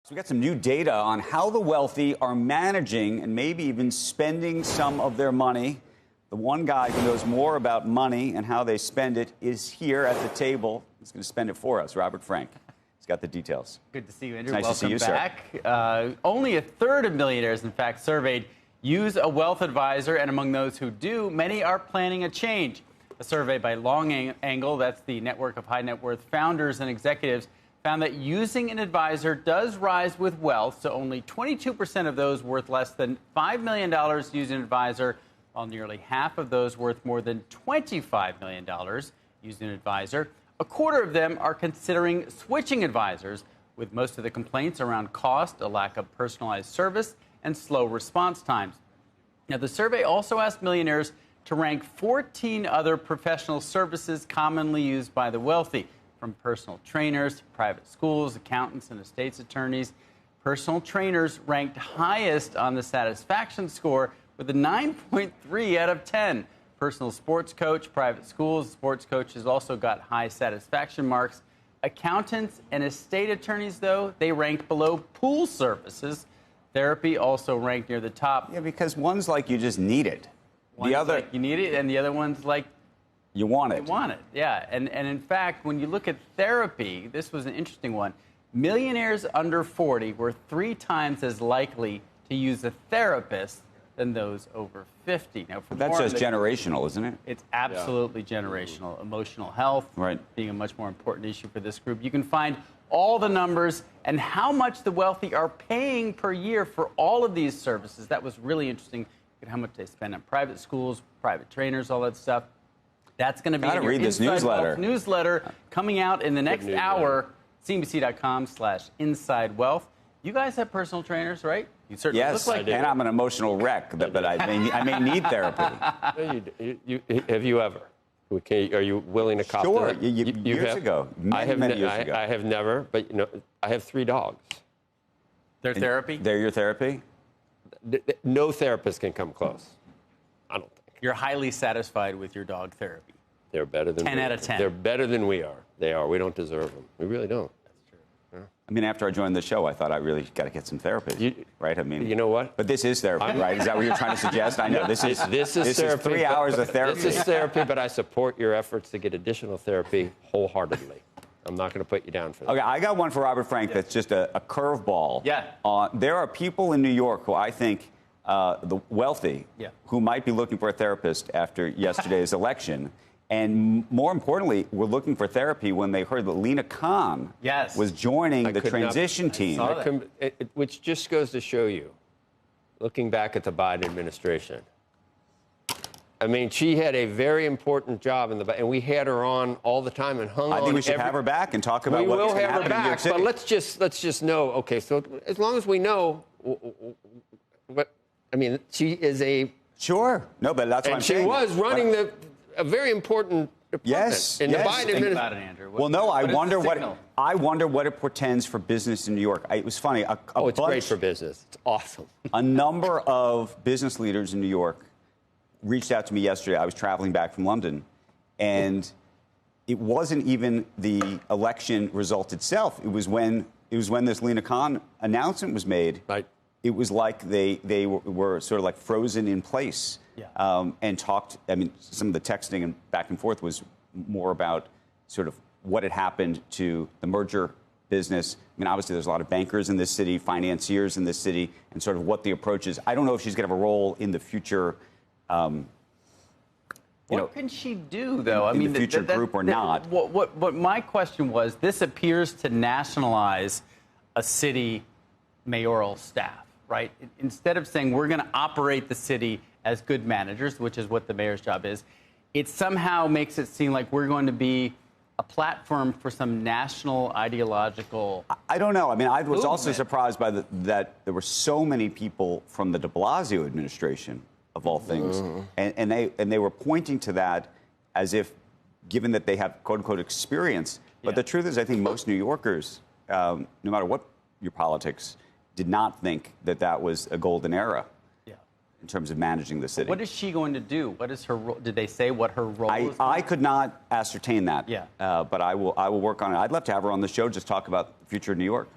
So we got some new data on how the wealthy are managing and maybe even spending some of their money. The one guy who knows more about money and how they spend it is here at the table. He's going to spend it for us, Robert Frank. He's got the details. Good to see you, Andrew. Nice Welcome to see you, back. Sir. Only a third of millionaires, in fact, surveyed use a wealth advisor, and among those who do, many are planning a change. A survey by Long Angle, that's the network of high net worth founders and executives, found that using an advisor does rise with wealth, so only 22% of those worth less than $5 million use an advisor, while nearly half of those worth more than $25 million use an advisor. A quarter of them are considering switching advisors, with most of the complaints around cost, a lack of personalized service, and slow response times. Now, the survey also asked millionaires to rank 14 other professional services commonly used by the wealthy, from personal trainers to private schools, accountants, and estates attorneys. Personal trainers ranked highest on the satisfaction score with a 9.3 out of 10. Personal sports coach, private schools, sports coaches also got high satisfaction marks. Accountants and estate attorneys, though, they ranked below pool services. Therapy also ranked near the top. Yeah, because one's like you just need it. One's the other, like you need it, and the other one's like you want it. you want it, yeah. And in fact, when you look at therapy, this was an interesting one. Millionaires under 40 were 3 times as likely to use a therapist than those over 50. Now, that's just generational, isn't it? It's absolutely generational. Emotional health being a much more important issue for this group. You can find all the numbers and how much the wealthy are paying per year for all of these services. That was really interesting. Look at how much they spend on private schools, private trainers, all that stuff. That's going to be in your read this Inside newsletter coming out in the next hour. CNBC.com/Inside Wealth. You guys have personal trainers, right? You certainly look like and I'm an emotional wreck, but I may need therapy. Have you ever? Are you willing to cop Sure. that? Years ago. Many years ago. I have never, but I have 3 dogs. Their therapy? They're your therapy? No therapist can come close. I don't think. You're highly satisfied with your dog therapy. They're better than 10 out of 10. They're better than we are. They are. We don't deserve them. We really don't. I mean, after I joined the show, I thought I really got to get some therapy, right? I mean, you know what? But this is therapy, right? Is that what you're trying to suggest? I know this is therapy. 3 hours of therapy. This is therapy, but I support your efforts to get additional therapy wholeheartedly. I'm not going to put you down for that. Okay, I got one for Robert Frank that's just a curveball. Yeah. There are people in New York who I think the wealthy who might be looking for a therapist after yesterday's election. And more importantly, were looking for therapy when they heard that Lina Khan was joining the transition team. Which just goes to show you, looking back at the Biden administration, I mean, she had a very important job and we had her on all the time and hung on. I think we should have her back and talk about what's going to happen in New York City. But let's just know. Okay, so as long as we know, what I mean, she is a no, but that's what I'm saying. And she was running a very important department in the Biden administration. Well, no, I wonder what it portends for business in New York. It was funny. It's great for business. It's awesome. A number of business leaders in New York reached out to me yesterday. I was traveling back from London, and it wasn't even the election result itself. It was when this Lina Khan announcement was made. Right. It was like they were sort of like frozen in place. And talked. I mean, some of the texting and back and forth was more about sort of what had happened to the merger business. I mean, obviously, there's a lot of bankers in this city, financiers in this city, and sort of what the approach is. I don't know if she's going to have a role in the future. What can she do, though? I mean, the future group or not? What my question was, this appears to nationalize a city mayoral staff, right? Instead of saying we're going to operate the city as good managers, which is what the mayor's job is, it somehow makes it seem like we're going to be a platform for some national ideological I don't know. I mean, I was also surprised by that there were so many people from the de Blasio administration, of all things, and they were pointing to that as if, given that they have quote-unquote experience. But the truth is, I think most New Yorkers, no matter what your politics, did not think that was a golden era. In terms of managing the city. What is she going to do? What is her role? Did they say what her role is? I could not ascertain that. But I will work on it. I'd love to have her on the show, just talk about the future of New York.